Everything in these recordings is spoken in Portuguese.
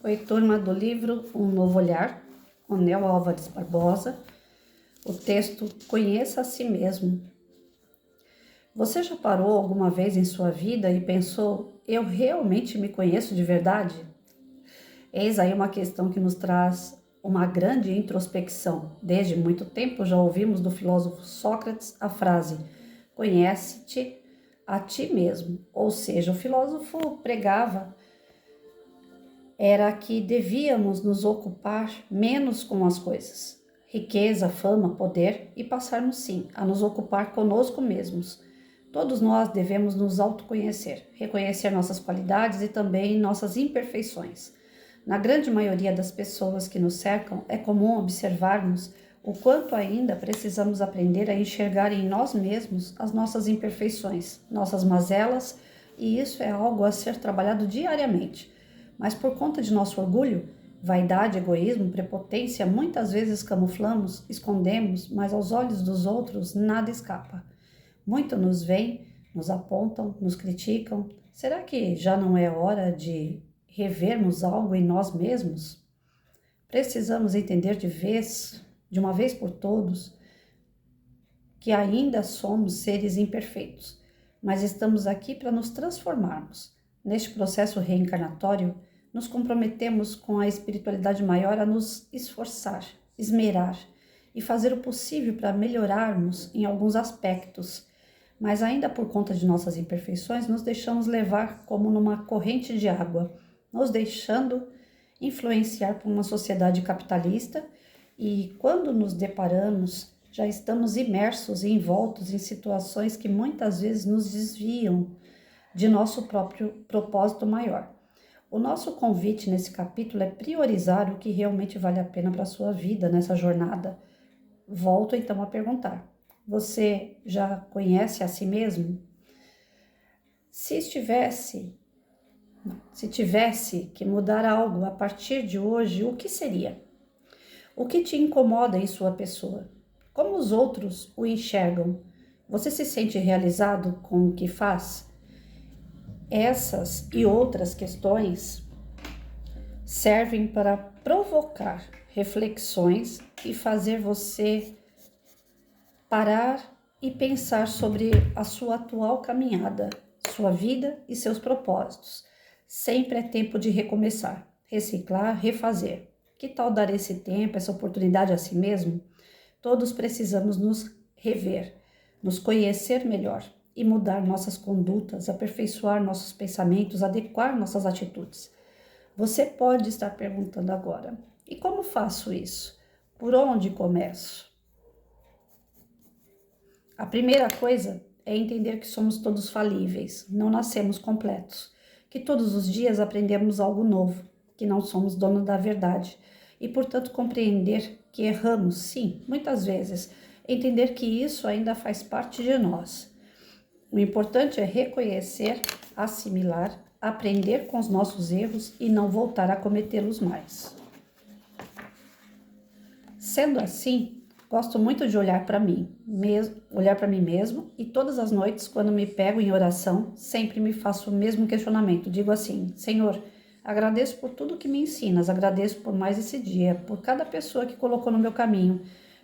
Oi, turma do livro Um Novo Olhar, com Nel Álvares Barbosa. O texto Conheça a Si Mesmo. Você já parou alguma vez em sua vida e pensou, eu realmente me conheço de verdade? Eis aí uma questão que nos traz uma grande introspecção. Desde muito tempo já ouvimos do filósofo Sócrates a frase, conhece-te a ti mesmo. Ou seja, o filósofo pregava era que devíamos nos ocupar menos com as coisas, riqueza, fama, poder, e passarmos sim a nos ocupar conosco mesmos. Todos nós devemos nos autoconhecer, reconhecer nossas qualidades e também nossas imperfeições. Na grande maioria das pessoas que nos cercam, é comum observarmos o quanto ainda precisamos aprender a enxergar em nós mesmos as nossas imperfeições, nossas mazelas, e isso é algo a ser trabalhado diariamente. Mas por conta de nosso orgulho, vaidade, egoísmo, prepotência, muitas vezes camuflamos, escondemos, mas aos olhos dos outros nada escapa. Muito nos veem, nos apontam, nos criticam. Será que já não é hora de revermos algo em nós mesmos? Precisamos entender de uma vez por todos, que ainda somos seres imperfeitos, mas estamos aqui para nos transformarmos. Neste processo reencarnatório, nos comprometemos com a espiritualidade maior a nos esforçar, esmerar e fazer o possível para melhorarmos em alguns aspectos, mas ainda por conta de nossas imperfeições, nos deixamos levar como numa corrente de água, nos deixando influenciar por uma sociedade capitalista e quando nos deparamos, já estamos imersos e envoltos em situações que muitas vezes nos desviam de nosso próprio propósito maior. O nosso convite nesse capítulo é priorizar o que realmente vale a pena para a sua vida nessa jornada. Volto então a perguntar, você já conhece a si mesmo? Se tivesse que mudar algo a partir de hoje, o que seria? O que te incomoda em sua pessoa? Como os outros o enxergam? Você se sente realizado com o que faz? Essas e outras questões servem para provocar reflexões e fazer você parar e pensar sobre a sua atual caminhada, sua vida e seus propósitos. Sempre é tempo de recomeçar, reciclar, refazer. Que tal dar esse tempo, essa oportunidade a si mesmo? Todos precisamos nos rever, nos conhecer melhor e mudar nossas condutas, aperfeiçoar nossos pensamentos, adequar nossas atitudes. Você pode estar perguntando agora, e como faço isso? Por onde começo? A primeira coisa é entender que somos todos falíveis, não nascemos completos, que todos os dias aprendemos algo novo, que não somos donos da verdade e, portanto, compreender que erramos, sim, muitas vezes, entender que isso ainda faz parte de nós. O importante é reconhecer, assimilar, aprender com os nossos erros e não voltar a cometê-los mais. Sendo assim, gosto muito de olhar para mim mesmo e todas as noites, quando me pego em oração, sempre me faço o mesmo questionamento. Digo assim, Senhor, agradeço por tudo que me ensinas, agradeço por mais esse dia, por cada pessoa que colocou no meu caminho,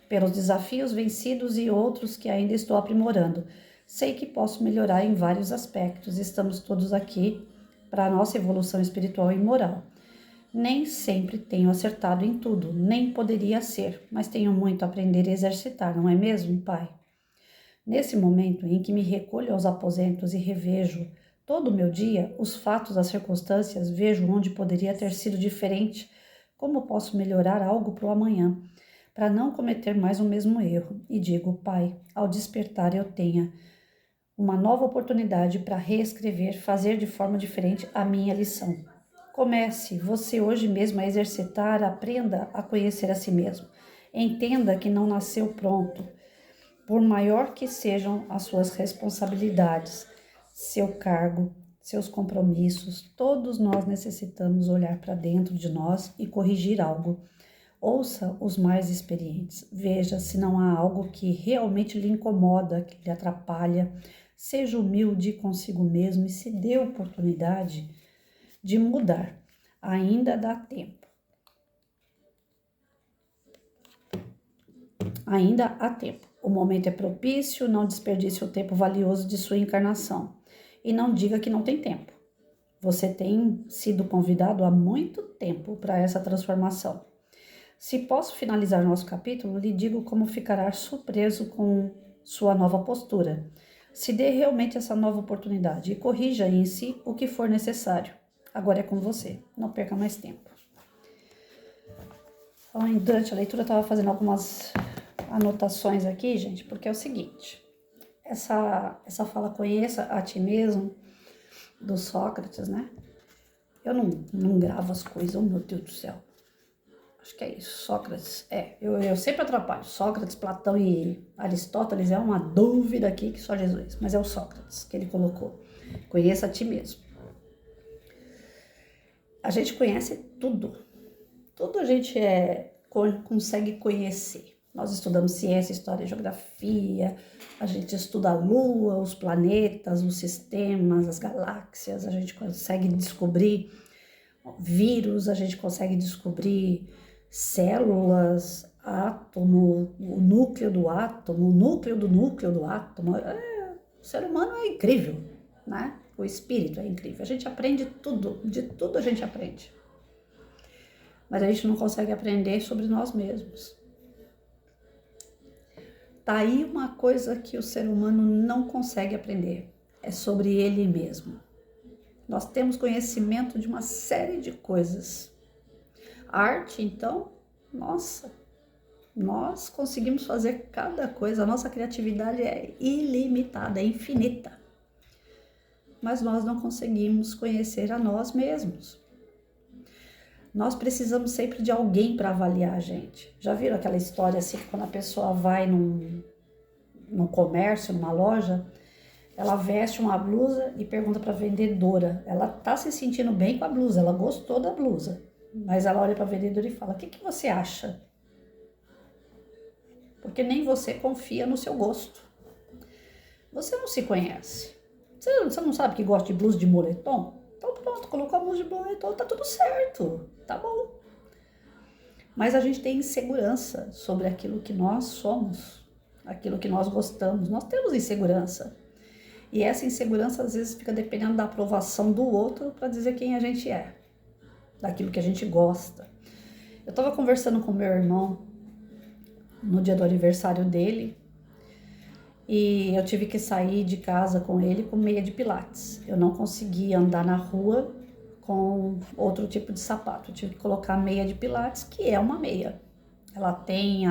pelos desafios vencidos e outros que ainda estou aprimorando. Sei que posso melhorar em vários aspectos, estamos todos aqui para a nossa evolução espiritual e moral. Nem sempre tenho acertado em tudo, nem poderia ser, mas tenho muito a aprender e exercitar, não é mesmo, Pai? Nesse momento em que me recolho aos aposentos e revejo todo o meu dia, os fatos, as circunstâncias, vejo onde poderia ter sido diferente, como posso melhorar algo para o amanhã, para não cometer mais o mesmo erro. E digo, Pai, ao despertar eu tenha uma nova oportunidade para reescrever, fazer de forma diferente a minha lição. Comece você hoje mesmo a exercitar, aprenda a conhecer a si mesmo. Entenda que não nasceu pronto, por maior que sejam as suas responsabilidades, seu cargo, seus compromissos, todos nós necessitamos olhar para dentro de nós e corrigir algo. Ouça os mais experientes, veja se não há algo que realmente lhe incomoda, que lhe atrapalha. Seja humilde consigo mesmo e se dê a oportunidade de mudar. Ainda dá tempo. Ainda há tempo. O momento é propício, não desperdice o tempo valioso de sua encarnação. E não diga que não tem tempo. Você tem sido convidado há muito tempo para essa transformação. Se posso finalizar nosso capítulo, lhe digo como ficará surpreso com sua nova postura. Se dê realmente essa nova oportunidade e corrija em si o que for necessário. Agora é com você. Não perca mais tempo. Então, durante a leitura eu estava fazendo algumas anotações aqui, gente, porque é o seguinte. Essa fala conheça a ti mesmo, do Sócrates, né? Eu não gravo as coisas, oh meu Deus do céu. Acho que é isso, Sócrates. Eu sempre atrapalho. Sócrates, Platão e Aristóteles é uma dúvida aqui que só Jesus. Mas é o Sócrates que ele colocou. Conheça a ti mesmo. A gente conhece tudo. Tudo a gente consegue conhecer. Nós estudamos ciência, história, geografia, a gente estuda a Lua, os planetas, os sistemas, as galáxias, a gente consegue descobrir vírus, a gente consegue descobrir células, átomo, o núcleo do átomo, o núcleo do átomo. O ser humano é incrível, né? O espírito é incrível. A gente aprende tudo, de tudo a gente aprende. Mas a gente não consegue aprender sobre nós mesmos. Tá aí uma coisa que o ser humano não consegue aprender, é sobre ele mesmo. Nós temos conhecimento de uma série de coisas. A arte, então, nossa, nós conseguimos fazer cada coisa, a nossa criatividade é ilimitada, é infinita. Mas nós não conseguimos conhecer a nós mesmos. Nós precisamos sempre de alguém para avaliar a gente. Já viram aquela história assim, que quando a pessoa vai num comércio, numa loja, ela veste uma blusa e pergunta para a vendedora. Ela tá se sentindo bem com a blusa, ela gostou da blusa. Mas ela olha para a vendedora e fala, o que você acha? Porque nem você confia no seu gosto. Você não se conhece. Você não sabe que gosta de blusa de moletom? Então pronto, colocou a blusa de moletom, tá tudo certo, tá bom. Mas a gente tem insegurança sobre aquilo que nós somos, aquilo que nós gostamos. Nós temos insegurança. E essa insegurança às vezes fica dependendo da aprovação do outro para dizer quem a gente é, daquilo que a gente gosta. Eu estava conversando com meu irmão no dia do aniversário dele e eu tive que sair de casa com ele com meia de pilates. Eu não conseguia andar na rua com outro tipo de sapato. Eu tive que colocar meia de pilates, que é uma meia. Ela tem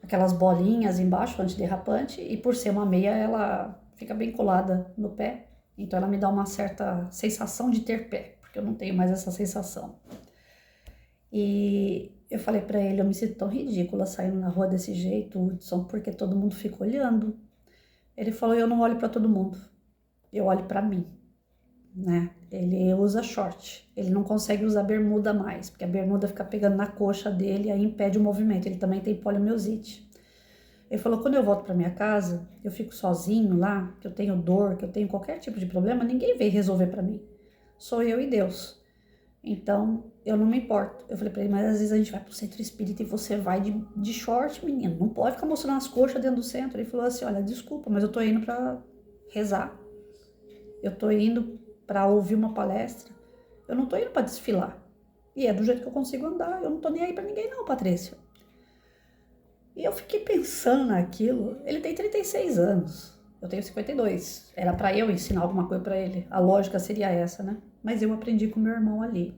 aquelas bolinhas embaixo, antiderrapante, e por ser uma meia, ela fica bem colada no pé. Então ela me dá uma certa sensação de ter pé, porque eu não tenho mais essa sensação. E eu falei pra ele, eu me sinto tão ridícula saindo na rua desse jeito, Hudson, porque todo mundo fica olhando. Ele falou, eu não olho pra todo mundo, eu olho pra mim, né? Ele usa short, ele não consegue usar bermuda mais, porque a bermuda fica pegando na coxa dele e aí impede o movimento. Ele também tem poliomielite. Ele falou, quando eu volto pra minha casa, eu fico sozinho lá, que eu tenho dor, que eu tenho qualquer tipo de problema, ninguém vem resolver pra mim. Sou eu e Deus. Então, eu não me importo. Eu falei pra ele, mas às vezes a gente vai pro centro espírita e você vai de short, menino. Não pode ficar mostrando as coxas dentro do centro. Ele falou assim, olha, desculpa, mas eu tô indo pra rezar. Eu tô indo pra ouvir uma palestra. Eu não tô indo pra desfilar. E é do jeito que eu consigo andar. Eu não tô nem aí pra ninguém não, Patrícia. E eu fiquei pensando naquilo. Ele tem 36 anos. Eu tenho 52. Era pra eu ensinar alguma coisa pra ele. A lógica seria essa, né? Mas eu aprendi com meu irmão ali.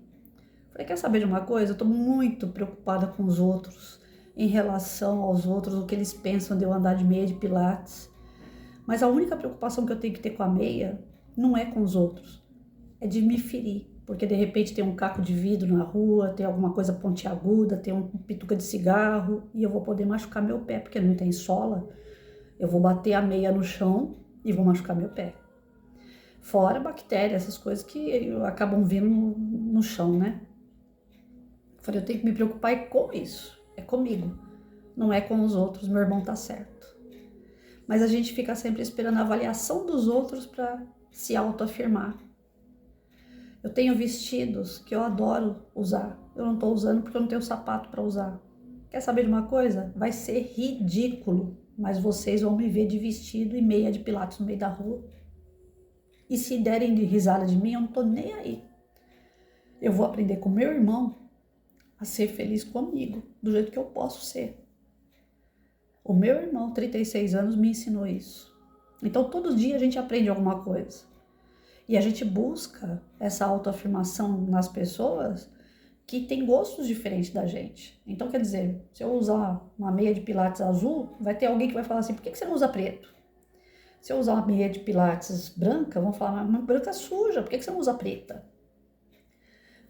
Falei, quer saber de uma coisa? Eu tô muito preocupada com os outros, em relação aos outros, o que eles pensam de eu andar de meia de pilates. Mas a única preocupação que eu tenho que ter com a meia não é com os outros, é de me ferir. Porque de repente tem um caco de vidro na rua, tem alguma coisa pontiaguda, tem um pituca de cigarro e eu vou poder machucar meu pé, porque não tem sola. Eu vou bater a meia no chão e vou machucar meu pé. Fora bactérias, essas coisas que acabam vindo no chão, né? Eu falei, eu tenho que me preocupar com isso, é comigo, não é com os outros, meu irmão tá certo. Mas a gente fica sempre esperando a avaliação dos outros para se autoafirmar. Eu tenho vestidos que eu adoro usar. Eu não estou usando porque eu não tenho sapato para usar. Quer saber de uma coisa? Vai ser ridículo, mas vocês vão me ver de vestido e meia de pilates no meio da rua. E se derem de risada de mim, eu não tô nem aí. Eu vou aprender com meu irmão a ser feliz comigo, do jeito que eu posso ser. O meu irmão, 36 anos, me ensinou isso. Então, todo dia a gente aprende alguma coisa. E a gente busca essa autoafirmação nas pessoas que têm gostos diferentes da gente. Então, quer dizer, se eu usar uma meia de pilates azul, vai ter alguém que vai falar assim, por que você não usa preto? Se eu usar uma meia de pilates branca, vão falar, mas branca suja, por que você não usa preta?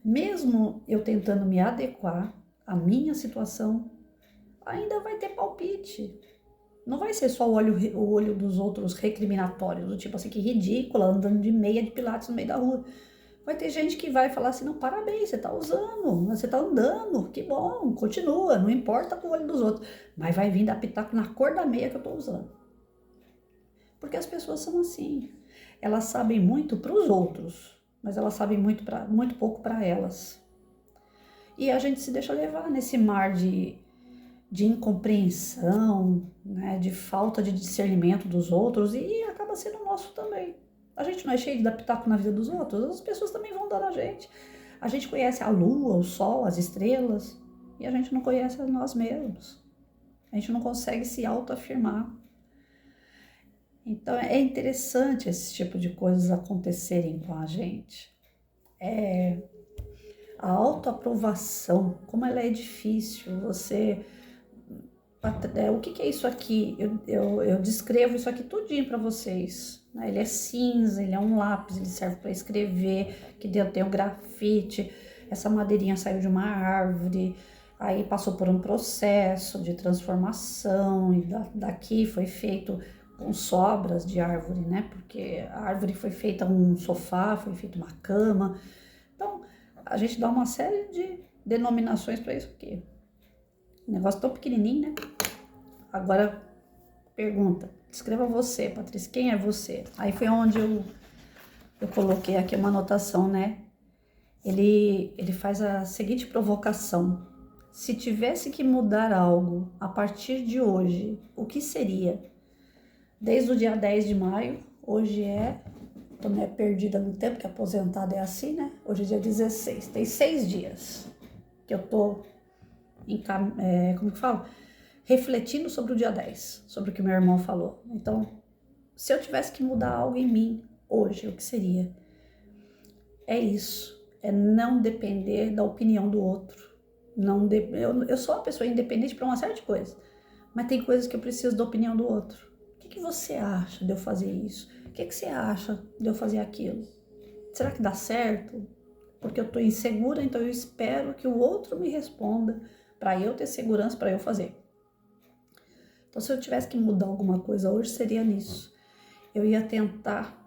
Mesmo eu tentando me adequar à minha situação, ainda vai ter palpite. Não vai ser só o olho dos outros recriminatórios, do tipo assim, que ridícula, andando de meia de pilates no meio da rua. Vai ter gente que vai falar assim, não, parabéns, você tá usando, você tá andando, que bom, continua, não importa com o olho dos outros. Mas vai vir dar pitaco na cor da meia que eu tô usando. Porque as pessoas são assim, elas sabem muito para os outros, mas elas sabem muito pouco para elas. E a gente se deixa levar nesse mar de incompreensão, né, de falta de discernimento dos outros e acaba sendo nosso também. A gente não é cheio de dar pitaco na vida dos outros, as pessoas também vão dar na gente. A gente conhece a lua, o sol, as estrelas e a gente não conhece a nós mesmos. A gente não consegue se autoafirmar. Então é interessante esse tipo de coisas acontecerem com a gente. A autoaprovação, como ela é difícil, o que é isso aqui? Eu descrevo isso aqui tudinho para vocês. Né? Ele é cinza, ele é um lápis, ele serve para escrever, que dentro tem um grafite, essa madeirinha saiu de uma árvore, aí passou por um processo de transformação, e daqui foi feito com sobras de árvore, né? Porque a árvore foi feita um sofá, foi feita uma cama. Então, a gente dá uma série de denominações para isso aqui. Um negócio tão pequenininho, né? Agora, pergunta. Descreva você, Patrícia. Quem é você? Aí foi onde eu coloquei aqui uma anotação, né? Ele faz a seguinte provocação. Se tivesse que mudar algo a partir de hoje, o que seria? Desde o dia 10 de maio, hoje tô né, perdida no tempo, que aposentada é assim, né? Hoje é dia 16, tem 6 dias que eu tô, como que fala? Refletindo sobre o dia 10, sobre o que meu irmão falou. Então, se eu tivesse que mudar algo em mim hoje, o que seria? É isso, é não depender da opinião do outro. Eu sou uma pessoa independente para uma série de coisas, mas tem coisas que eu preciso da opinião do outro. O que você acha de eu fazer isso? O que você acha de eu fazer aquilo? Será que dá certo? Porque eu estou insegura, então eu espero que o outro me responda para eu ter segurança para eu fazer. Então, se eu tivesse que mudar alguma coisa hoje, seria nisso. Eu ia tentar,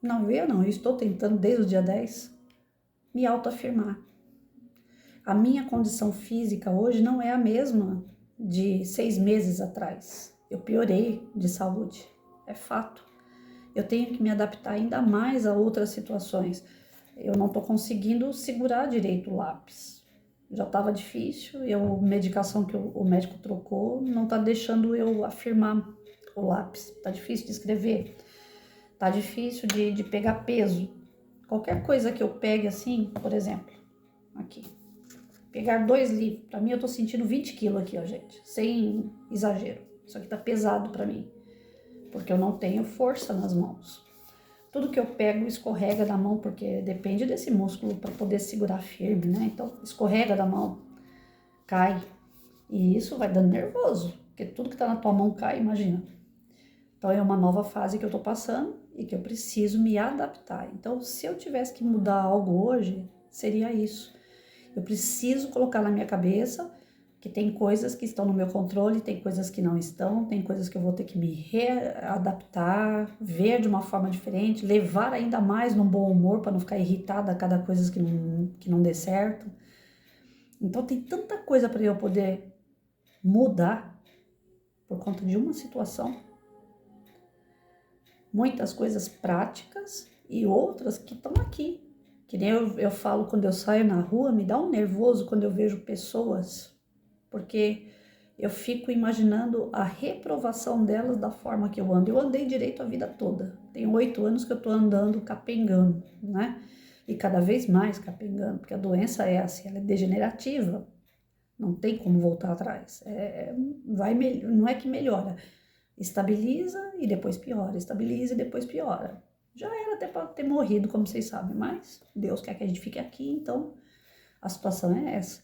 eu estou tentando desde o dia 10, me autoafirmar. A minha condição física hoje não é a mesma de 6 meses atrás. Eu piorei de saúde, é fato. Eu tenho que me adaptar ainda mais a outras situações. Eu não estou conseguindo segurar direito o lápis. Já estava difícil e a medicação que o médico trocou não está deixando eu afirmar o lápis. Está difícil de escrever, está difícil de pegar peso. Qualquer coisa que eu pegue assim, por exemplo, aqui, pegar 2 livros, para mim eu estou sentindo 20 quilos aqui, ó, gente, sem exagero. Isso aqui está pesado para mim, porque eu não tenho força nas mãos. Tudo que eu pego escorrega da mão, porque depende desse músculo para poder segurar firme, né? Então, escorrega da mão, cai. E isso vai dando nervoso, porque tudo que tá na tua mão cai, imagina. Então, é uma nova fase que eu tô passando e que eu preciso me adaptar. Então, se eu tivesse que mudar algo hoje, seria isso. Eu preciso colocar na minha cabeça que tem coisas que estão no meu controle, tem coisas que não estão, tem coisas que eu vou ter que me readaptar, ver de uma forma diferente, levar ainda mais num bom humor para não ficar irritada a cada coisa que não dê certo. Então tem tanta coisa para eu poder mudar por conta de uma situação. Muitas coisas práticas e outras que estão aqui. Que nem eu falo quando eu saio na rua, me dá um nervoso quando eu vejo pessoas, porque eu fico imaginando a reprovação delas da forma que eu ando. Eu andei direito a vida toda. Tem 8 anos que eu tô andando capengando, né? E cada vez mais capengando, porque a doença é assim, ela é degenerativa. Não tem como voltar atrás. Não é que melhora. Estabiliza e depois piora. Estabiliza e depois piora. Já era até para ter morrido, como vocês sabem, mas Deus quer que a gente fique aqui, então a situação é essa.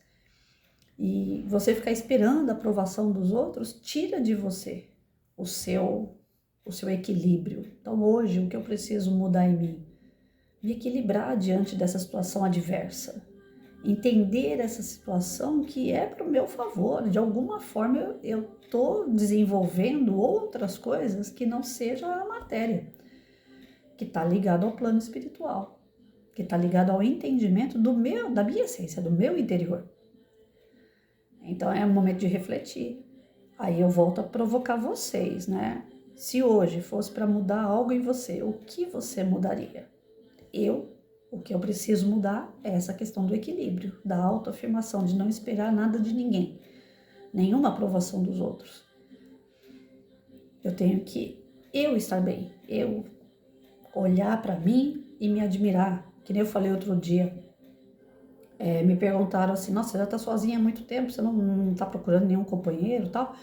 E você ficar esperando a aprovação dos outros tira de você o seu equilíbrio. Então hoje o que eu preciso mudar em mim? Me equilibrar diante dessa situação adversa. Entender essa situação que é para o meu favor. De alguma forma eu estou desenvolvendo outras coisas que não seja a matéria, que está ligado ao plano espiritual, que está ligado ao entendimento da minha essência, do meu interior. Então é um momento de refletir. Aí eu volto a provocar vocês, né? Se hoje fosse para mudar algo em você, o que você mudaria? O que eu preciso mudar é essa questão do equilíbrio, da autoafirmação, de não esperar nada de ninguém, nenhuma aprovação dos outros. Eu tenho que estar bem, eu olhar para mim e me admirar. Que nem eu falei outro dia, me perguntaram assim, nossa, você já tá sozinha há muito tempo, você não tá procurando nenhum companheiro e tal?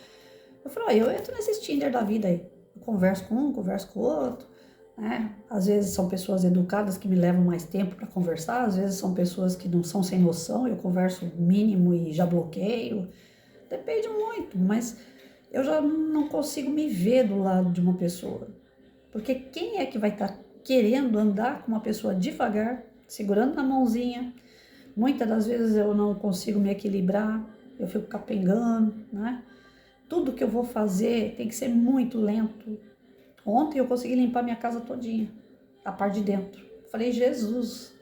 Eu falei, eu entro nesses Tinder da vida aí, eu converso com um, converso com o outro, né? Às vezes são pessoas educadas que me levam mais tempo para conversar, às vezes são pessoas que não são sem noção, eu converso o mínimo e já bloqueio, depende muito, mas eu já não consigo me ver do lado de uma pessoa, porque quem é que vai estar querendo andar com uma pessoa devagar, segurando na mãozinha? Muitas das vezes eu não consigo me equilibrar, eu fico capengando, né? Tudo que eu vou fazer tem que ser muito lento. Ontem eu consegui limpar minha casa todinha, a parte de dentro. Falei, Jesus,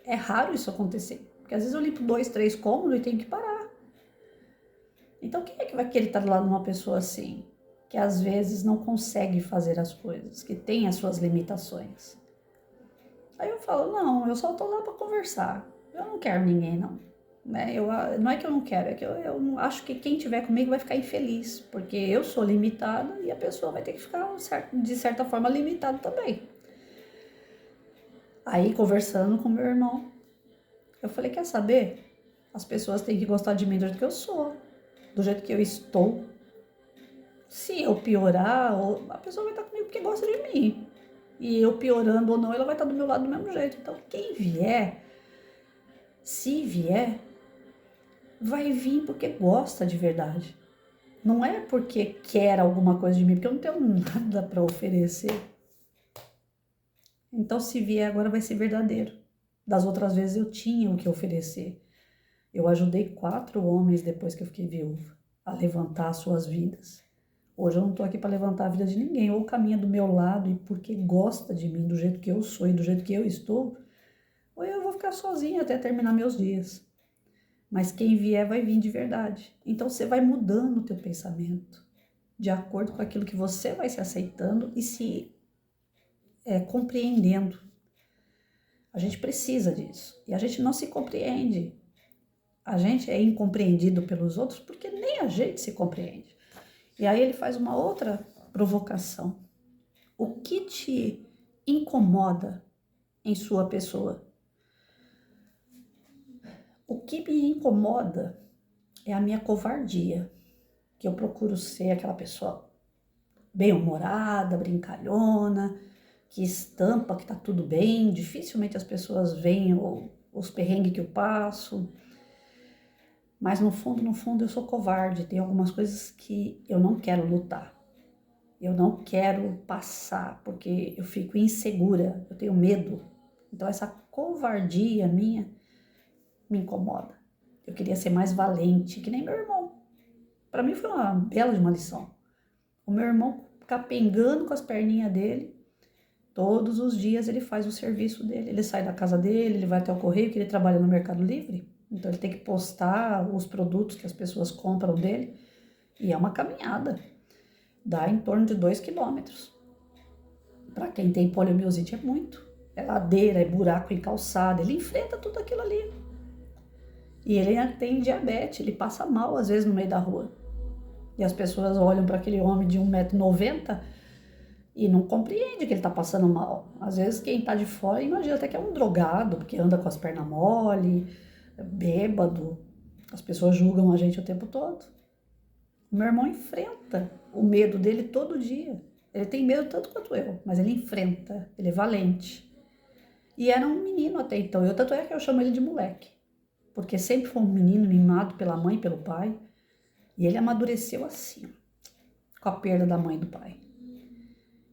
é raro isso acontecer. Porque às vezes eu limpo 2, 3 cômodos e tenho que parar. Então quem é que vai querer estar do lado de uma pessoa assim? Que às vezes não consegue fazer as coisas, que tem as suas limitações. Aí eu falo, não, eu só tô lá para conversar. Eu não quero ninguém, não. Né? Não é que eu não quero, é que eu acho que quem tiver comigo vai ficar infeliz, porque eu sou limitada e a pessoa vai ter que ficar, de certa forma, limitada também. Aí, conversando com meu irmão, eu falei, quer saber? As pessoas têm que gostar de mim do jeito que eu sou, do jeito que eu estou. Se eu piorar, a pessoa vai estar comigo porque gosta de mim. E eu piorando ou não, ela vai estar do meu lado do mesmo jeito. Então, quem vier, se vier, vai vir porque gosta de verdade. Não é porque quer alguma coisa de mim, porque eu não tenho nada para oferecer. Então, se vier agora, vai ser verdadeiro. Das outras vezes eu tinha o que oferecer. Eu ajudei 4 homens depois que eu fiquei viúva a levantar as suas vidas. Hoje eu não estou aqui para levantar a vida de ninguém. Ou caminha do meu lado e porque gosta de mim, do jeito que eu sou e do jeito que eu estou, ou eu vou ficar sozinha até terminar meus dias. Mas quem vier vai vir de verdade. Então você vai mudando o teu pensamento de acordo com aquilo que você vai se aceitando e se compreendendo. A gente precisa disso. E a gente não se compreende. A gente é incompreendido pelos outros porque nem a gente se compreende. E aí ele faz uma outra provocação. O que te incomoda em sua pessoa? O que me incomoda é a minha covardia, que eu procuro ser aquela pessoa bem-humorada, brincalhona, que estampa que tá tudo bem. Dificilmente as pessoas veem os perrengues que eu passo. Mas no fundo eu sou covarde. Tem algumas coisas que eu não quero lutar. Eu não quero passar, porque eu fico insegura, eu tenho medo. Então essa covardia minha me incomoda. Eu queria ser mais valente, que nem meu irmão. Para mim foi uma bela de uma lição. O meu irmão capengando com as perninhas dele, todos os dias ele faz o serviço dele. Ele sai da casa dele, ele vai até o correio, que ele trabalha no Mercado Livre. Então ele tem que postar os produtos que as pessoas compram dele. E é uma caminhada. Dá em torno de 2 quilômetros. Para quem tem poliomielite é muito. é ladeira, é buraco em calçada, ele enfrenta tudo aquilo ali. E ele tem diabetes, ele passa mal às vezes no meio da rua. E as pessoas olham para aquele homem de 1,90 m e não compreende que ele está passando mal. Às vezes quem está de fora imagina até que é um drogado, porque anda com as pernas mole, bêbado. As pessoas julgam a gente o tempo todo. O meu irmão enfrenta o medo dele todo dia. Ele tem medo tanto quanto eu, mas ele enfrenta, ele é valente. E era um menino até então, tanto é que eu chamo ele de moleque. Porque sempre foi um menino mimado pela mãe e pelo pai. E ele amadureceu assim, com a perda da mãe e do pai.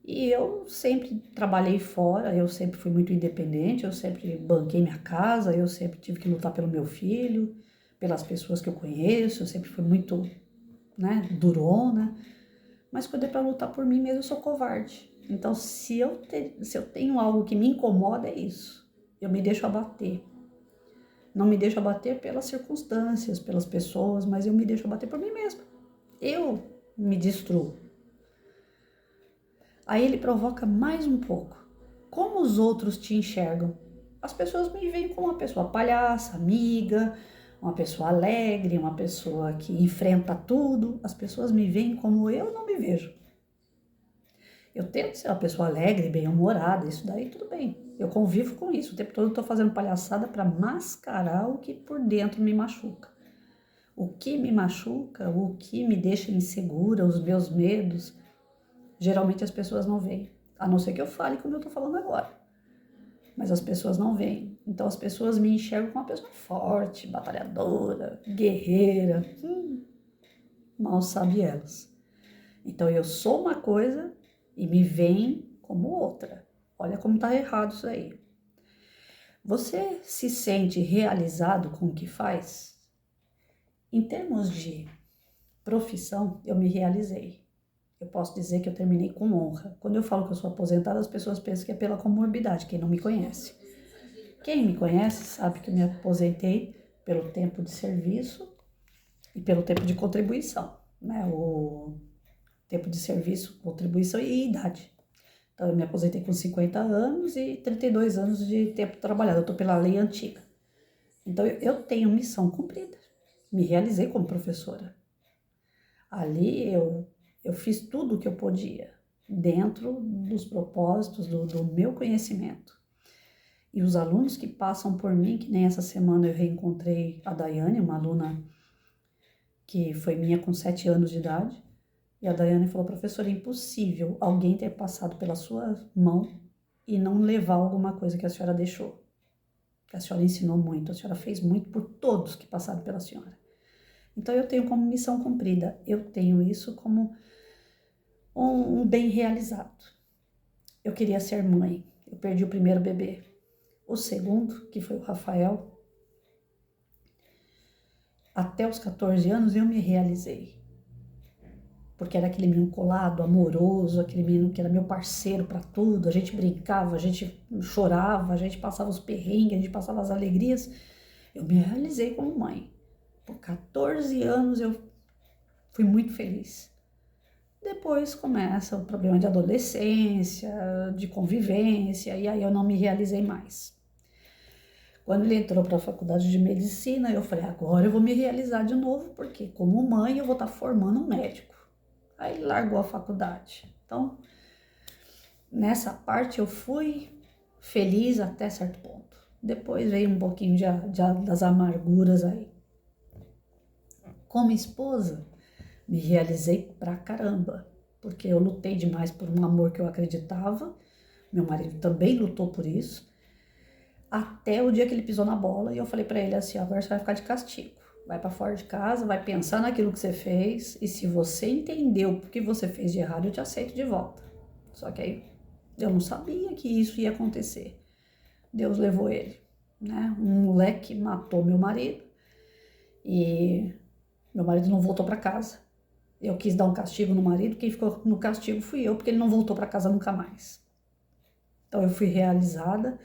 E eu sempre trabalhei fora, eu sempre fui muito independente, eu sempre banquei minha casa, eu sempre tive que lutar pelo meu filho, pelas pessoas que eu conheço, eu sempre fui muito, durona. Mas quando é para lutar por mim mesmo, eu sou covarde. Então, se eu tenho algo que me incomoda, é isso. Eu me deixo abater. Não me deixo abater pelas circunstâncias, pelas pessoas, mas eu me deixo abater por mim mesma. Eu me destruo. Aí ele provoca mais um pouco. Como os outros te enxergam? As pessoas me veem como uma pessoa palhaça, amiga, uma pessoa alegre, uma pessoa que enfrenta tudo. As pessoas me veem como eu não me vejo. Eu tento ser uma pessoa alegre, bem-humorada, isso daí tudo bem. Eu convivo com isso, o tempo todo eu tô fazendo palhaçada para mascarar o que por dentro me machuca. O que me machuca, o que me deixa insegura, os meus medos, geralmente as pessoas não veem. A não ser que eu fale como eu tô falando agora. Mas as pessoas não veem. Então as pessoas me enxergam como uma pessoa forte, batalhadora, guerreira. Mal sabe elas. Então eu sou uma coisa e me veem como outra. Olha como tá errado isso aí. Você se sente realizado com o que faz? Em termos de profissão, eu me realizei. Eu posso dizer que eu terminei com honra. Quando eu falo que eu sou aposentada, as pessoas pensam que é pela comorbidade, quem não me conhece. Quem me conhece sabe que eu me aposentei pelo tempo de serviço e pelo tempo de contribuição, O tempo de serviço, contribuição e idade. Então, eu me aposentei com 50 anos e 32 anos de tempo trabalhado. Eu estou pela lei antiga. Então, eu tenho missão cumprida. Me realizei como professora. Ali, eu fiz tudo o que eu podia, dentro dos propósitos do meu conhecimento. E os alunos que passam por mim, que nem essa semana eu reencontrei a Daiane, uma aluna que foi minha com 7 anos de idade, e a Daiane falou: professora, é impossível alguém ter passado pela sua mão e não levar alguma coisa que a senhora deixou. A senhora ensinou muito, a senhora fez muito por todos que passaram pela senhora. Então eu tenho como missão cumprida, eu tenho isso como um bem realizado. Eu queria ser mãe, eu perdi o primeiro bebê. O segundo, que foi o Rafael, até os 14 anos eu me realizei. Porque era aquele menino colado, amoroso, aquele menino que era meu parceiro para tudo. A gente brincava, a gente chorava, a gente passava os perrengues, a gente passava as alegrias. Eu me realizei como mãe. Por 14 anos eu fui muito feliz. Depois começa o problema de adolescência, de convivência, e aí eu não me realizei mais. Quando ele entrou para a faculdade de medicina, eu falei: agora eu vou me realizar de novo, porque como mãe eu vou estar formando um médico. Aí largou a faculdade. Então, nessa parte eu fui feliz até certo ponto. Depois veio um pouquinho das amarguras aí. Como esposa, me realizei pra caramba, porque eu lutei demais por um amor que eu acreditava. Meu marido também lutou por isso. Até o dia que ele pisou na bola e eu falei pra ele assim: agora você vai ficar de castigo. Vai para fora de casa, vai pensar naquilo que você fez, e se você entendeu o que você fez de errado, eu te aceito de volta. Só que aí eu não sabia que isso ia acontecer. Deus levou ele, Um moleque matou meu marido e meu marido não voltou para casa. Eu quis dar um castigo no marido, quem ficou no castigo fui eu, porque ele não voltou para casa nunca mais. Então eu fui realizada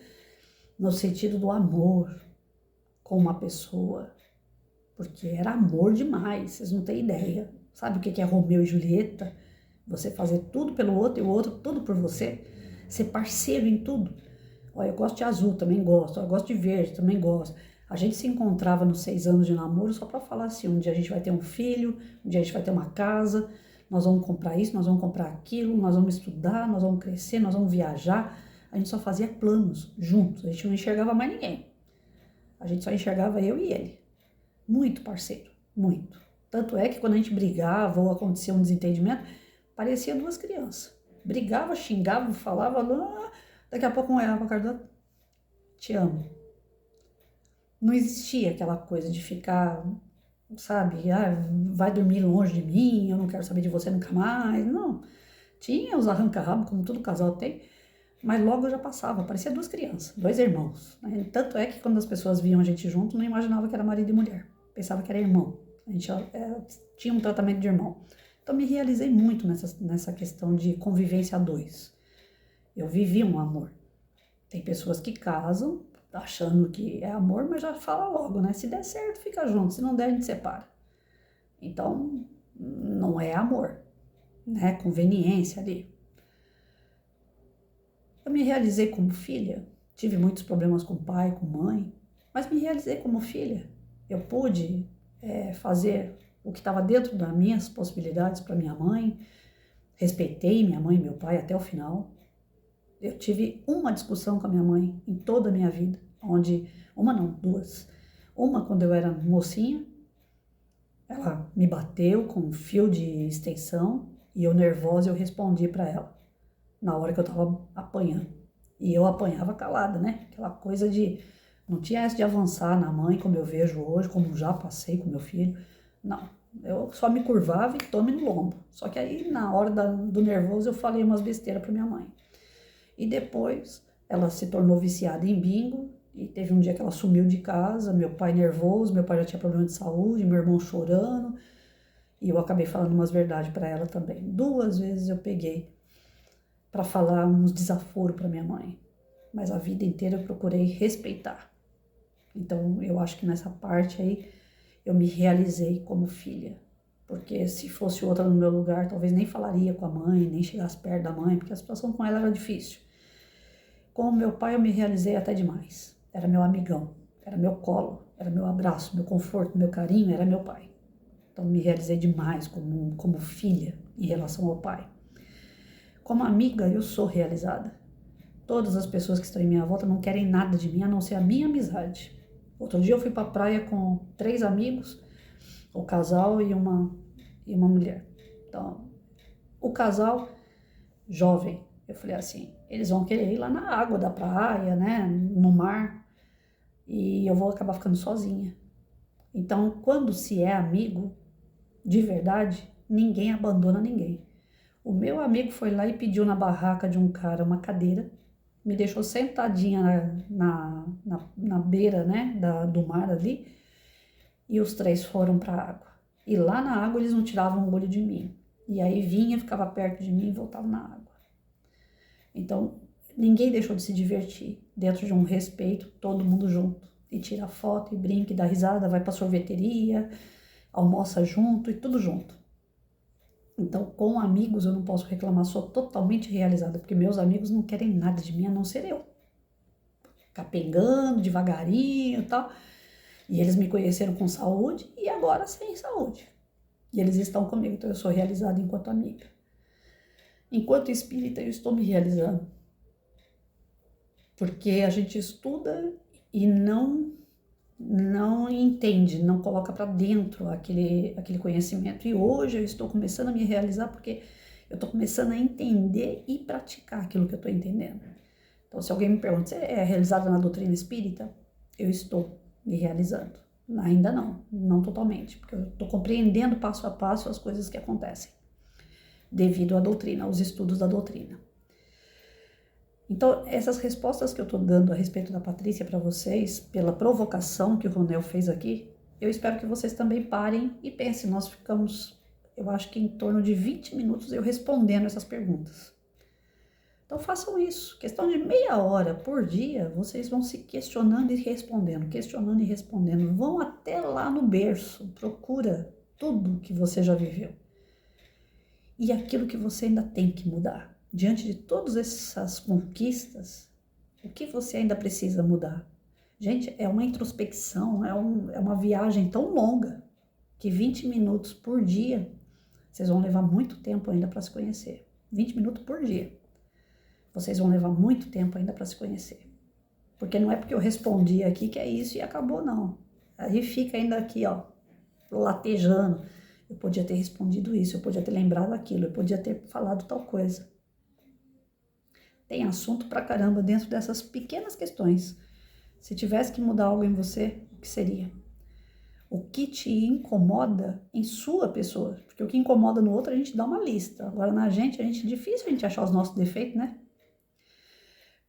no sentido do amor com uma pessoa, porque era amor demais, vocês não têm ideia. Sabe o que é Romeu e Julieta? Você fazer tudo pelo outro e o outro tudo por você. Ser parceiro em tudo. Olha, eu gosto de azul, também gosto. Eu gosto de verde, também gosto. A gente se encontrava nos 6 anos de namoro só para falar assim, um dia a gente vai ter um filho, um dia a gente vai ter uma casa, nós vamos comprar isso, nós vamos comprar aquilo, nós vamos estudar, nós vamos crescer, nós vamos viajar. A gente só fazia planos juntos, a gente não enxergava mais ninguém. A gente só enxergava eu e ele. Muito parceiro, muito. Tanto é que quando a gente brigava ou acontecia um desentendimento, parecia duas crianças. Brigava, xingava, falava, daqui a pouco um olhava pra cara do outro, te amo. Não existia aquela coisa de ficar, sabe, vai dormir longe de mim, eu não quero saber de você nunca mais. Não. Tinha os arranca-rabo, como todo casal tem, mas logo eu já passava, parecia duas crianças, dois irmãos. Né? Tanto é que quando as pessoas viam a gente junto, não imaginava que era marido e mulher, pensava que era irmão. A gente tinha um tratamento de irmão. Então me realizei muito nessa questão de convivência a dois. Eu vivi um amor. Tem pessoas que casam achando que é amor, mas já fala logo, né? Se der certo, fica junto, se não der, a gente separa. Então, não é amor, né? Conveniência ali. Eu me realizei como filha, tive muitos problemas com pai, com mãe, mas me realizei como filha. Eu pude fazer o que estava dentro das minhas possibilidades para minha mãe, respeitei minha mãe e meu pai até o final. Eu tive uma discussão com a minha mãe em toda a minha vida, uma não, duas. Uma quando eu era mocinha, ela me bateu com um fio de extensão e eu nervosa eu respondi para ela, na hora que eu tava apanhando. E eu apanhava calada, né? Aquela coisa de, não tinha essa de avançar na mãe como eu vejo hoje, como já passei com meu filho, não. Eu só me curvava e tome no lombo. Só que aí, na hora do nervoso, eu falei umas besteiras para minha mãe. E depois ela se tornou viciada em bingo e teve um dia que ela sumiu de casa, meu pai nervoso, meu pai já tinha problema de saúde, meu irmão chorando e eu acabei falando umas verdades para ela também. 2 vezes eu peguei para falar uns desaforos para minha mãe, mas a vida inteira eu procurei respeitar. Então eu acho que nessa parte aí eu me realizei como filha, porque se fosse outra no meu lugar, talvez nem falaria com a mãe, nem chegasse perto da mãe, porque a situação com ela era difícil. Com o meu pai eu me realizei até demais. Era meu amigão, era meu colo, era meu abraço, meu conforto, meu carinho, era meu pai. Então me realizei demais como filha em relação ao pai. Como amiga eu sou realizada. Todas as pessoas que estão em minha volta não querem nada de mim a não ser a minha amizade. Outro dia eu fui pra praia com 3 amigos, o casal e uma mulher. Então, o casal jovem, eu falei assim, eles vão querer ir lá na água da praia, né, no mar, e eu vou acabar ficando sozinha. Então, quando se é amigo, de verdade, ninguém abandona ninguém. O meu amigo foi lá e pediu na barraca de um cara uma cadeira, me deixou sentadinha na beira, né, do mar ali, e os 3 foram para a água. E lá na água eles não tiravam o olho de mim. E aí vinha, ficava perto de mim e voltava na água. Então, ninguém deixou de se divertir, dentro de um respeito, todo mundo junto. E tira foto, e brinca, e dá risada, vai pra sorveteria, almoça junto e tudo junto. Então, com amigos eu não posso reclamar, sou totalmente realizada, porque meus amigos não querem nada de mim a não ser eu. Capengando, devagarinho e tal. E eles me conheceram com saúde e agora sem saúde. E eles estão comigo, então eu sou realizada enquanto amiga. Enquanto espírita, eu estou me realizando. Porque a gente estuda e não entende, não coloca para dentro aquele conhecimento. E hoje eu estou começando a me realizar porque eu estou começando a entender e praticar aquilo que eu estou entendendo. Então, se alguém me pergunta, você é realizada na doutrina espírita? Eu estou me realizando. Ainda não totalmente, porque eu estou compreendendo passo a passo as coisas que acontecem, devido à doutrina, aos estudos da doutrina. Então, essas respostas que eu estou dando a respeito da Patrícia para vocês, pela provocação que o Ronel fez aqui, eu espero que vocês também parem e pensem. Nós ficamos, eu acho que em torno de 20 minutos eu respondendo essas perguntas. Então façam isso, questão de meia hora por dia, vocês vão se questionando e respondendo, vão até lá no berço, procura tudo que você já viveu e aquilo que você ainda tem que mudar. Diante de todas essas conquistas, O que você ainda precisa mudar? Gente, é uma introspecção, é uma viagem tão longa que 20 minutos por dia, vocês vão levar muito tempo ainda para se conhecer. 20 minutos por dia. Vocês vão levar muito tempo ainda para se conhecer. Porque não é porque eu respondi aqui que é isso e acabou, não. Aí fica ainda aqui, ó, latejando. Eu podia ter respondido isso, eu podia ter lembrado aquilo, eu podia ter falado tal coisa. Tem assunto pra caramba dentro dessas pequenas questões. Se tivesse que mudar algo em você, o que seria? O que te incomoda em sua pessoa? Porque o que incomoda no outro a gente dá uma lista. Agora na gente, é difícil a gente achar os nossos defeitos, né?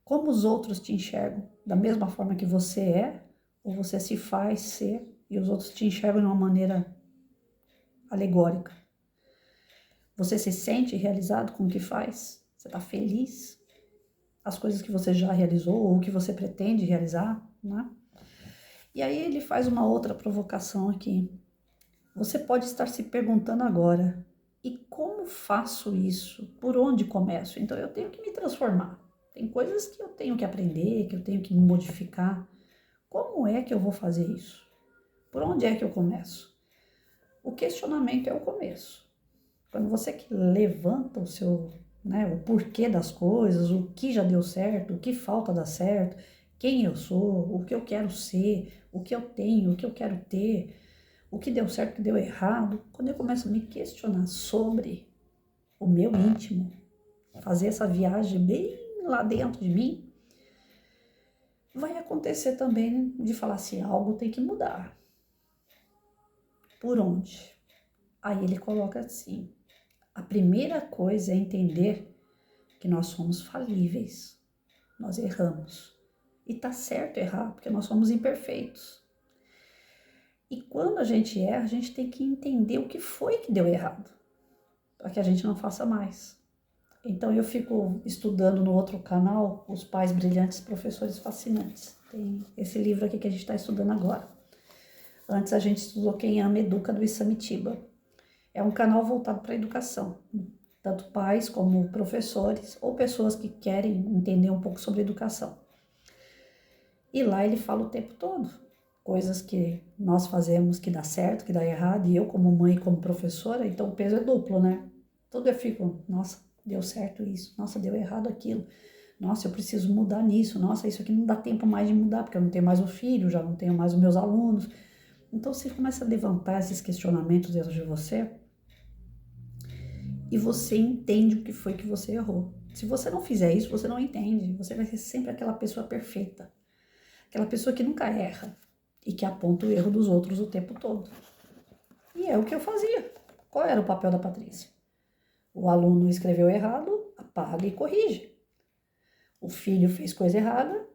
Como os outros te enxergam? Da mesma forma que você é? Ou você se faz ser e os outros te enxergam de uma maneira alegórica? Você se sente realizado com o que faz? Você está feliz? As coisas que você já realizou ou o que você pretende realizar, né? E aí ele faz uma outra provocação aqui. Você pode estar se perguntando agora, e como faço isso? Por onde começo? Então eu tenho que me transformar. Tem coisas que eu tenho que aprender, que eu tenho que modificar. Como é que eu vou fazer isso? Por onde é que eu começo? O questionamento é o começo. Quando você que levanta o seu, né, o porquê das coisas, o que já deu certo, o que falta dar certo, quem eu sou, o que eu quero ser, o que eu tenho, o que eu quero ter, o que deu certo, o que deu errado. Quando eu começo a me questionar sobre o meu íntimo, fazer essa viagem bem lá dentro de mim, vai acontecer também de falar assim, algo tem que mudar. Por onde? Aí ele coloca assim, a primeira coisa é entender que nós somos falíveis, nós erramos. E tá certo errar, porque nós somos imperfeitos. E quando a gente erra, a gente tem que entender o que foi que deu errado, para que a gente não faça mais. Então eu fico estudando no outro canal, Os Pais Brilhantes, Professores Fascinantes. Tem esse livro aqui que a gente está estudando agora. Antes a gente estudou Quem Ama Educa, do Isamitiba. É um canal voltado para a educação, tanto pais como professores ou pessoas que querem entender um pouco sobre educação. E lá ele fala o tempo todo, coisas que nós fazemos que dá certo, que dá errado, e eu como mãe e como professora, então o peso é duplo, né? Tudo eu fico, nossa, deu certo isso, nossa, deu errado aquilo, nossa, eu preciso mudar nisso, nossa, isso aqui não dá tempo mais de mudar, porque eu não tenho mais o filho, já não tenho mais os meus alunos. Então você começa a levantar esses questionamentos dentro de você, e você entende o que foi que você errou. Se você não fizer isso, você não entende. Você vai ser sempre aquela pessoa perfeita. Aquela pessoa que nunca erra e que aponta o erro dos outros o tempo todo. E é o que eu fazia. Qual era o papel da Patrícia? O aluno escreveu errado, apaga e corrige. O filho fez coisa errada,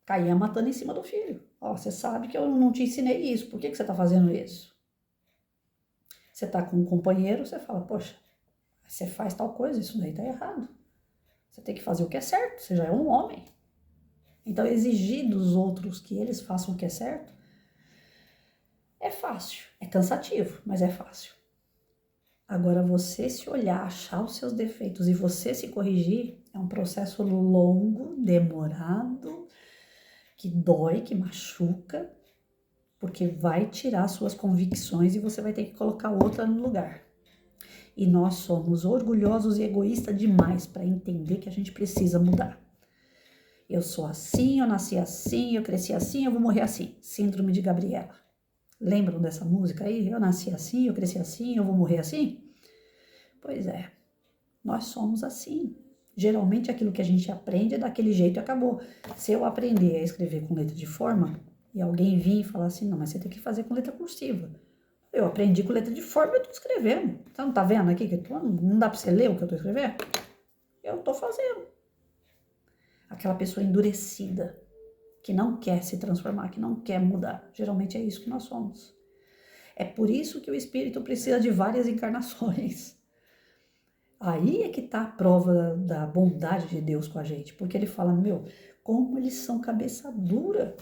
caía matando em cima do filho. Ó, você sabe que eu não te ensinei isso, por que você está fazendo isso? Você está com um companheiro, você fala, poxa, você faz tal coisa, isso daí tá errado. Você tem que fazer o que é certo, você já é um homem. Então, exigir dos outros que eles façam o que é certo é fácil, é cansativo, mas é fácil. Agora, você se olhar, achar os seus defeitos e você se corrigir é um processo longo, demorado, que dói, que machuca, porque vai tirar suas convicções e você vai ter que colocar outra no lugar. E nós somos orgulhosos e egoístas demais para entender que a gente precisa mudar. Eu sou assim, eu nasci assim, eu cresci assim, eu vou morrer assim. Síndrome de Gabriela. Lembram dessa música aí? Eu nasci assim, eu cresci assim, eu vou morrer assim? Pois é, nós somos assim. Geralmente aquilo que a gente aprende é daquele jeito e acabou. Se eu aprender a escrever com letra de forma e alguém vir e falar assim, não, mas você tem que fazer com letra cursiva. Eu aprendi com letra de forma e eu tô escrevendo. Você não tá vendo aqui que não dá pra você ler o que eu tô escrevendo? Eu tô fazendo. Aquela pessoa endurecida, que não quer se transformar, que não quer mudar. Geralmente é isso que nós somos. É por isso que o espírito precisa de várias encarnações. Aí é que está a prova da bondade de Deus com a gente, porque ele fala, meu, como eles são cabeça dura.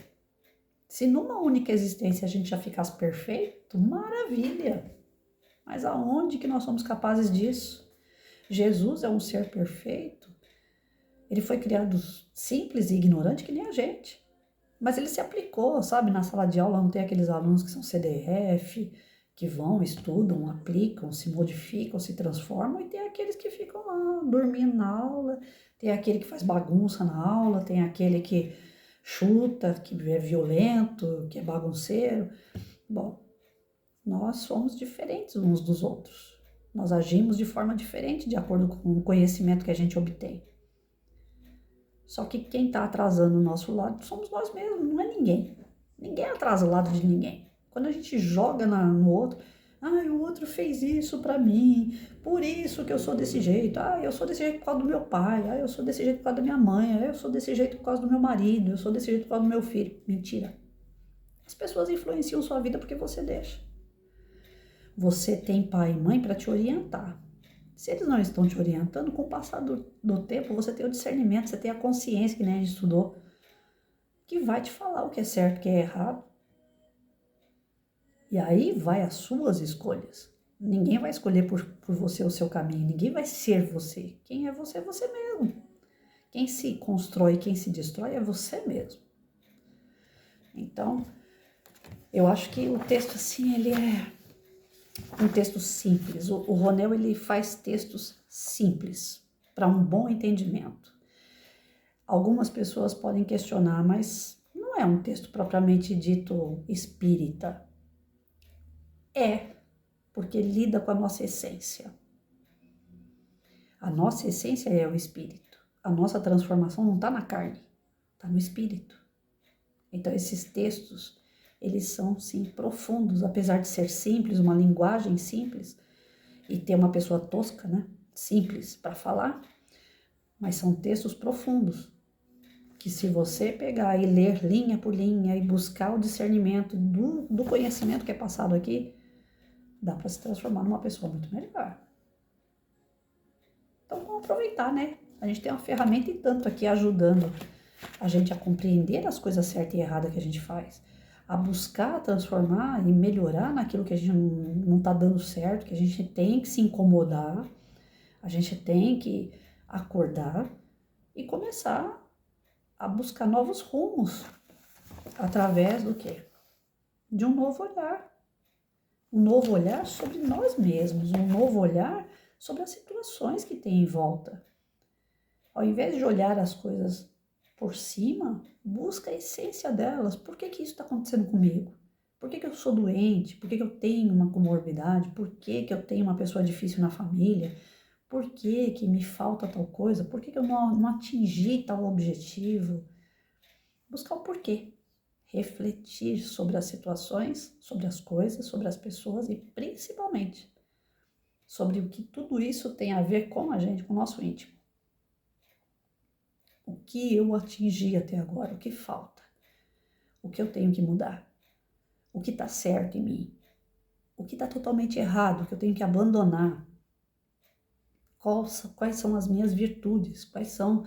Se numa única existência a gente já ficasse perfeito, maravilha. Mas aonde que nós somos capazes disso? Jesus é um ser perfeito. Ele foi criado simples e ignorante que nem a gente. Mas ele se aplicou, sabe? Na sala de aula não tem aqueles alunos que são CDF, que vão, estudam, aplicam, se modificam, se transformam, e tem aqueles que ficam lá dormindo na aula, tem aquele que faz bagunça na aula, tem aquele que chuta, que é violento, que é bagunceiro. Bom, nós somos diferentes uns dos outros. Nós agimos de forma diferente de acordo com o conhecimento que a gente obtém. Só que quem está atrasando o nosso lado somos nós mesmos, não é ninguém. Ninguém atrasa o lado de ninguém. Quando a gente joga no outro, o outro fez isso para mim, por isso que eu sou desse jeito. Eu sou desse jeito por causa do meu pai. Eu sou desse jeito por causa da minha mãe. Eu sou desse jeito por causa do meu marido. Eu sou desse jeito por causa do meu filho. Mentira. As pessoas influenciam sua vida porque você deixa. Você tem pai e mãe para te orientar. Se eles não estão te orientando, com o passar do tempo, você tem o discernimento, você tem a consciência, que nem a gente estudou, que vai te falar o que é certo e o que é errado. E aí vai as suas escolhas. Ninguém vai escolher por você o seu caminho, ninguém vai ser você. Quem é você mesmo. Quem se constrói, quem se destrói é você mesmo. Então, eu acho que o texto, assim, ele é um texto simples. O Ronel, ele faz textos simples para um bom entendimento. Algumas pessoas podem questionar, mas não é um texto propriamente dito espírita. É, porque lida com a nossa essência. A nossa essência é o espírito. A nossa transformação não está na carne, está no espírito. Então, esses textos, eles são, sim, profundos, apesar de ser simples, uma linguagem simples, e ter uma pessoa tosca, né, simples para falar, mas são textos profundos, que se você pegar e ler linha por linha e buscar o discernimento do conhecimento que é passado aqui, dá para se transformar numa pessoa muito melhor. Então, vamos aproveitar, né? A gente tem uma ferramenta e tanto aqui ajudando a gente a compreender as coisas certas e erradas que a gente faz, a buscar transformar e melhorar naquilo que a gente não está dando certo, que a gente tem que se incomodar, a gente tem que acordar e começar a buscar novos rumos através do quê? De um novo olhar. Um novo olhar sobre nós mesmos, um novo olhar sobre as situações que tem em volta. Ao invés de olhar as coisas por cima, busca a essência delas. Por que isso está acontecendo comigo? Por que eu sou doente? Por que eu tenho uma comorbidade? Por que eu tenho uma pessoa difícil na família? Por que me falta tal coisa? Por que eu não atingi tal objetivo? Buscar o porquê. Refletir sobre as situações, sobre as coisas, sobre as pessoas e principalmente sobre o que tudo isso tem a ver com a gente, com o nosso íntimo. O que eu atingi até agora, o que falta, o que eu tenho que mudar, o que está certo em mim, o que está totalmente errado, o que eu tenho que abandonar, quais são as minhas virtudes, quais são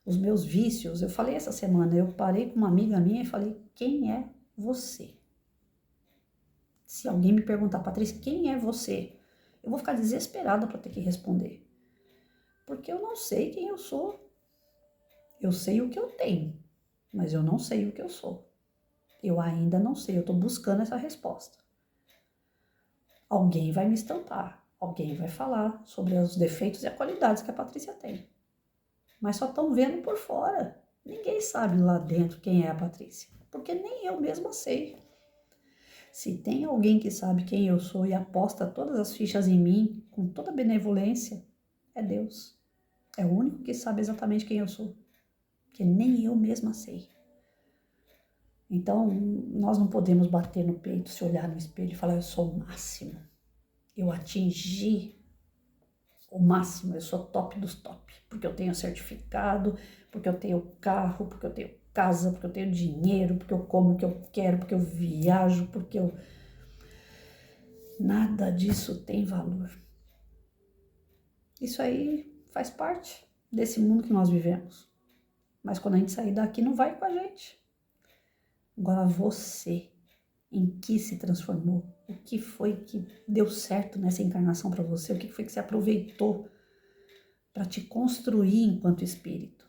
os meus vícios. Eu falei essa semana, eu parei com uma amiga minha e falei, quem é você? Se alguém me perguntar, Patrícia, quem é você? Eu vou ficar desesperada para ter que responder. Porque eu não sei quem eu sou. Eu sei o que eu tenho, mas eu não sei o que eu sou. Eu ainda não sei, eu estou buscando essa resposta. Alguém vai me estampar, alguém vai falar sobre os defeitos e as qualidades que a Patrícia tem. Mas só estão vendo por fora. Ninguém sabe lá dentro quem é a Patrícia, porque nem eu mesma sei. Se tem alguém que sabe quem eu sou e aposta todas as fichas em mim, com toda benevolência, é Deus. É o único que sabe exatamente quem eu sou, que nem eu mesma sei. Então, nós não podemos bater no peito, se olhar no espelho e falar, eu sou o máximo. Eu atingi o máximo, eu sou top dos top, porque eu tenho certificado, porque eu tenho carro, porque eu tenho casa, porque eu tenho dinheiro, porque eu como o que eu quero, porque eu viajo, porque eu... Nada disso tem valor. Isso aí faz parte desse mundo que nós vivemos. Mas quando a gente sair daqui, não vai com a gente. Agora você, em que se transformou? O que foi que deu certo nessa encarnação para você? O que foi que você aproveitou para te construir enquanto espírito?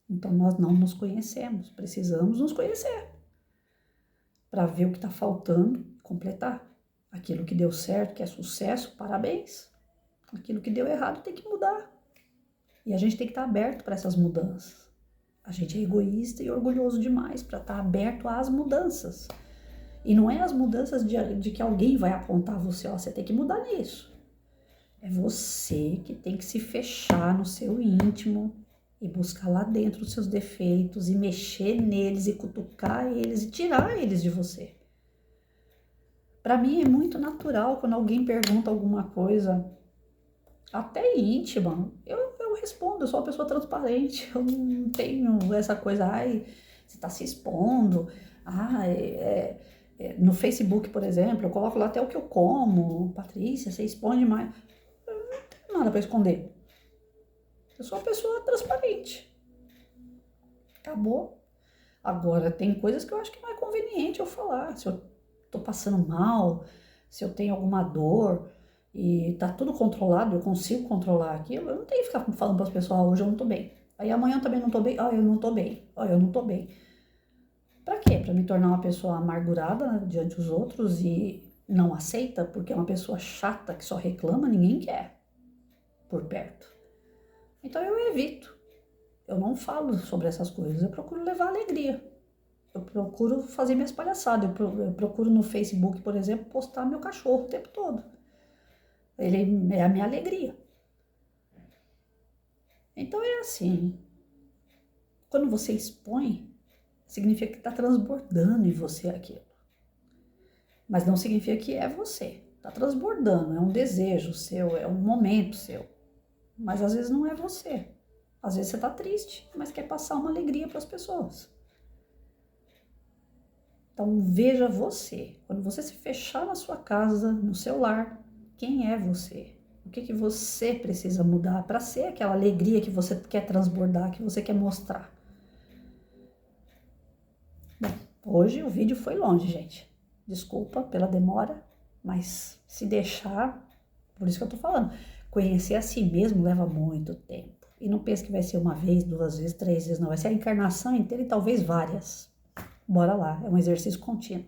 Então nós não nos conhecemos, precisamos nos conhecer para ver o que está faltando, completar. Aquilo que deu certo, que é sucesso, parabéns. Aquilo que deu errado tem que mudar. E a gente tem que estar aberto para essas mudanças. A gente é egoísta e orgulhoso demais para estar aberto às mudanças. E não é as mudanças de que alguém vai apontar você, ó, você tem que mudar nisso. É você que tem que se fechar no seu íntimo e buscar lá dentro os seus defeitos e mexer neles e cutucar eles e tirar eles de você. Para mim é muito natural quando alguém pergunta alguma coisa, até íntima, eu respondo, eu sou uma pessoa transparente, eu não tenho essa coisa, ai, você está se expondo, no Facebook, por exemplo, eu coloco lá até o que eu como, Patrícia, você expõe demais, eu não tenho nada para esconder, eu sou uma pessoa transparente, acabou. Agora, tem coisas que eu acho que não é conveniente eu falar, se eu tô passando mal, se eu tenho alguma dor e tá tudo controlado, eu consigo controlar aquilo, eu não tenho que ficar falando para as pessoas, hoje eu não tô bem. Aí amanhã eu também não tô bem, eu não tô bem, eu não tô bem. Pra quê? Pra me tornar uma pessoa amargurada, né, diante dos outros e não aceita, porque é uma pessoa chata que só reclama, ninguém quer por perto. Então eu evito. Eu não falo sobre essas coisas, eu procuro levar alegria. Eu procuro fazer minhas palhaçadas, eu procuro no Facebook, por exemplo, postar meu cachorro o tempo todo. Ele é a minha alegria. Então é assim, quando você expõe, significa que está transbordando em você aquilo. Mas não significa que é você. Está transbordando, é um desejo seu, é um momento seu. Mas às vezes não é você. Às vezes você está triste, mas quer passar uma alegria para as pessoas. Então veja você, quando você se fechar na sua casa, no seu lar, quem é você? O que você precisa mudar para ser aquela alegria que você quer transbordar, que você quer mostrar? Bom, hoje o vídeo foi longe, gente. Desculpa pela demora, mas se deixar, por isso que eu tô falando, conhecer a si mesmo leva muito tempo. E não pense que vai ser uma vez, 2 vezes, 3 vezes, não. Vai ser a encarnação inteira e talvez várias. Bora lá, é um exercício contínuo.